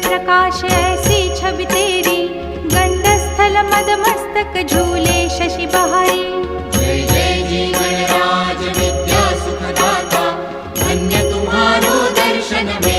प्रकाश ऐसी छवि तेरी, गंडस्थल मद मस्तक झूले शशि बहारी। जय जय जी गणराज विद्या सुखदाता, धन्य तुम्हारो दर्शन में